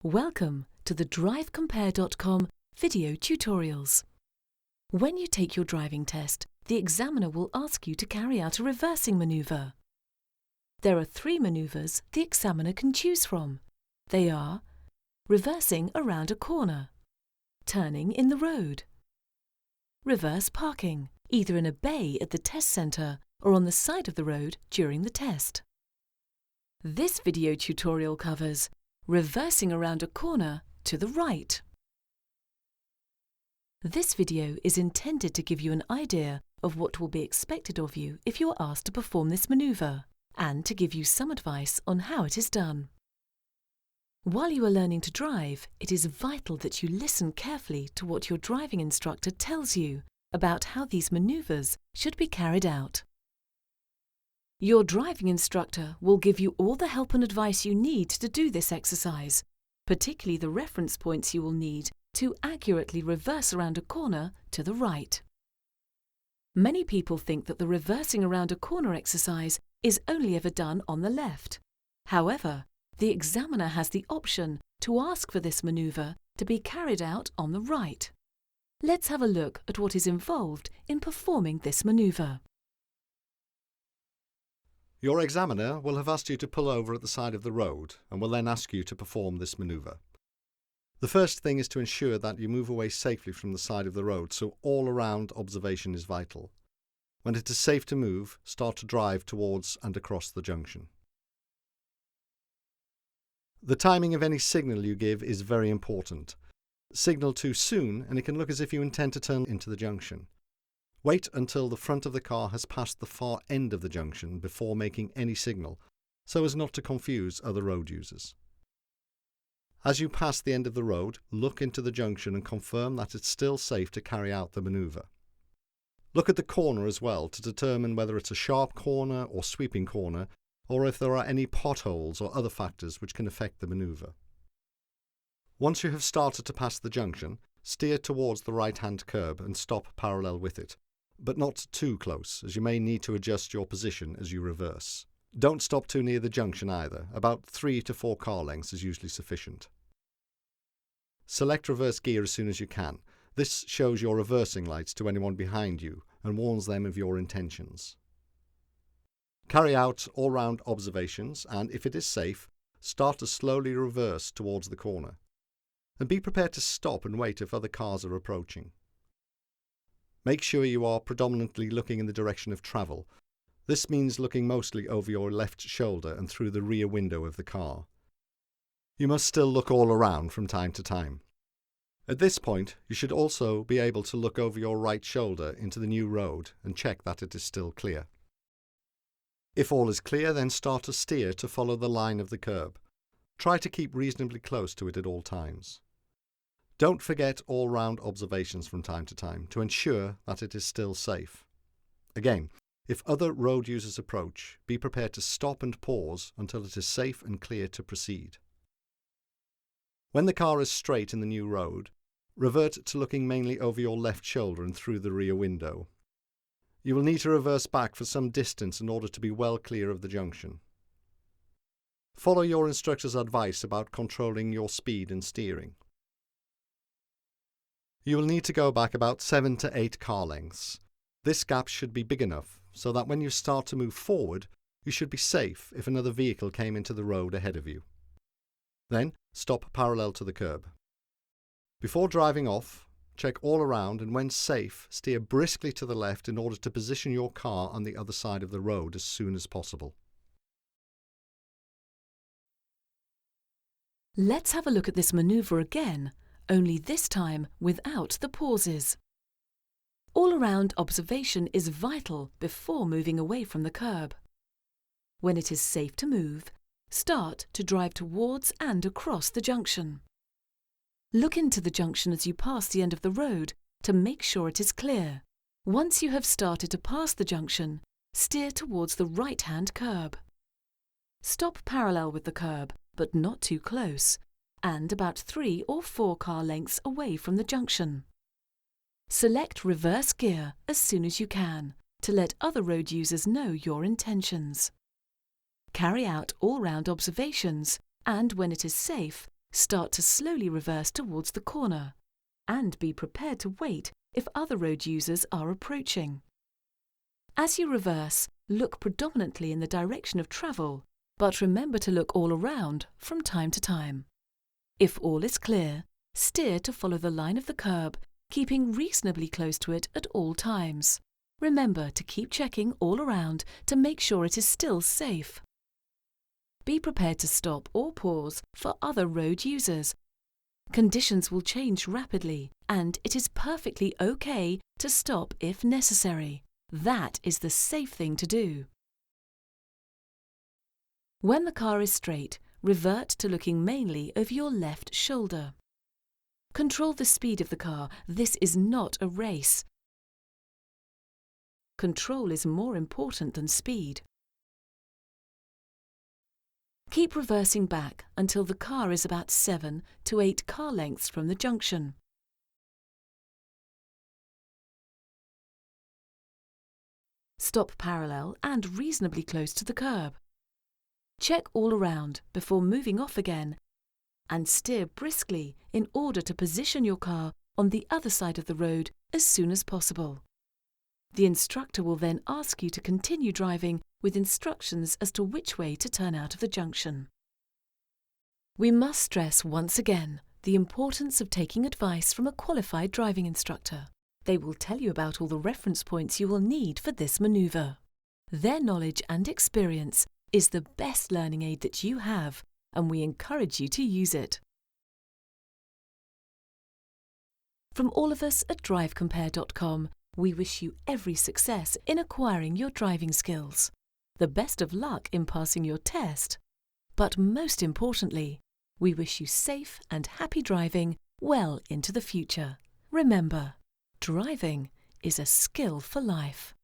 Welcome to the DriveCompare.com video tutorials. When you take your driving test, the examiner will ask you to carry out a reversing manoeuvre. There are 3 manoeuvres the examiner can choose from. They are reversing around a corner, turning in the road, reverse parking, either in a bay at the test centre or on the side of the road during the test. This video tutorial covers reversing around a corner to the right. This video is intended to give you an idea of what will be expected of you if you are asked to perform this manoeuvre, and to give you some advice on how it is done. While you are learning to drive, it is vital that you listen carefully to what your driving instructor tells you about how these manoeuvres should be carried out. Your driving instructor will give you all the help and advice you need to do this exercise, particularly the reference points you will need to accurately reverse around a corner to the right. Many people think that the reversing around a corner exercise is only ever done on the left. However, the examiner has the option to ask for this manoeuvre to be carried out on the right. Let's have a look at what is involved in performing this manoeuvre. Your examiner will have asked you to pull over at the side of the road and will then ask you to perform this manoeuvre. The first thing is to ensure that you move away safely from the side of the road, so all-around observation is vital. When it is safe to move, start to drive towards and across the junction. The timing of any signal you give is very important. Signal too soon and it can look as if you intend to turn into the junction. Wait until the front of the car has passed the far end of the junction before making any signal, so as not to confuse other road users. As you pass the end of the road, look into the junction and confirm that it's still safe to carry out the manoeuvre. Look at the corner as well to determine whether it's a sharp corner or sweeping corner, or if there are any potholes or other factors which can affect the manoeuvre. Once you have started to pass the junction, steer towards the right-hand curb and stop parallel with it, but not too close, as you may need to adjust your position as you reverse. Don't stop too near the junction either. About 3 to 4 car lengths is usually sufficient. Select reverse gear as soon as you can. This shows your reversing lights to anyone behind you and warns them of your intentions. Carry out all-round observations and, if it is safe, start to slowly reverse towards the corner. And be prepared to stop and wait if other cars are approaching. Make sure you are predominantly looking in the direction of travel. This means looking mostly over your left shoulder and through the rear window of the car. You must still look all around from time to time. At this point, you should also be able to look over your right shoulder into the new road and check that it is still clear. If all is clear, then start to steer to follow the line of the curb. Try to keep reasonably close to it at all times. Don't forget all-round observations from time to time to ensure that it is still safe. Again, if other road users approach, be prepared to stop and pause until it is safe and clear to proceed. When the car is straight in the new road, revert to looking mainly over your left shoulder and through the rear window. You will need to reverse back for some distance in order to be well clear of the junction. Follow your instructor's advice about controlling your speed and steering. You will need to go back about 7 to 8 car lengths. This gap should be big enough so that when you start to move forward, you should be safe if another vehicle came into the road ahead of you. Then, stop parallel to the curb. Before driving off, check all around and when safe, steer briskly to the left in order to position your car on the other side of the road as soon as possible. Let's have a look at this manoeuvre again, only this time without the pauses. All-around observation is vital before moving away from the curb. When it is safe to move, start to drive towards and across the junction. Look into the junction as you pass the end of the road to make sure it is clear. Once you have started to pass the junction, steer towards the right-hand curb. Stop parallel with the curb, but not too close, and about 3 or 4 car lengths away from the junction. Select reverse gear as soon as you can to let other road users know your intentions. Carry out all-round observations and, when it is safe, start to slowly reverse towards the corner, and be prepared to wait if other road users are approaching. As you reverse, look predominantly in the direction of travel, but remember to look all around from time to time. If all is clear, steer to follow the line of the curb, keeping reasonably close to it at all times. Remember to keep checking all around to make sure it is still safe. Be prepared to stop or pause for other road users. Conditions will change rapidly, and it is perfectly okay to stop if necessary. That is the safe thing to do. When the car is straight, revert to looking mainly over your left shoulder. Control the speed of the car. This is not a race. Control is more important than speed. Keep reversing back until the car is about 7 to 8 car lengths from the junction. Stop parallel and reasonably close to the curb. Check all around before moving off again, and steer briskly in order to position your car on the other side of the road as soon as possible. The instructor will then ask you to continue driving with instructions as to which way to turn out of the junction. We must stress once again the importance of taking advice from a qualified driving instructor. They will tell you about all the reference points you will need for this manoeuvre. Their knowledge and experience is the best learning aid that you have, and we encourage you to use it. From all of us at DriveCompare.com, we wish you every success in acquiring your driving skills, the best of luck in passing your test, but most importantly, we wish you safe and happy driving well into the future. Remember, driving is a skill for life.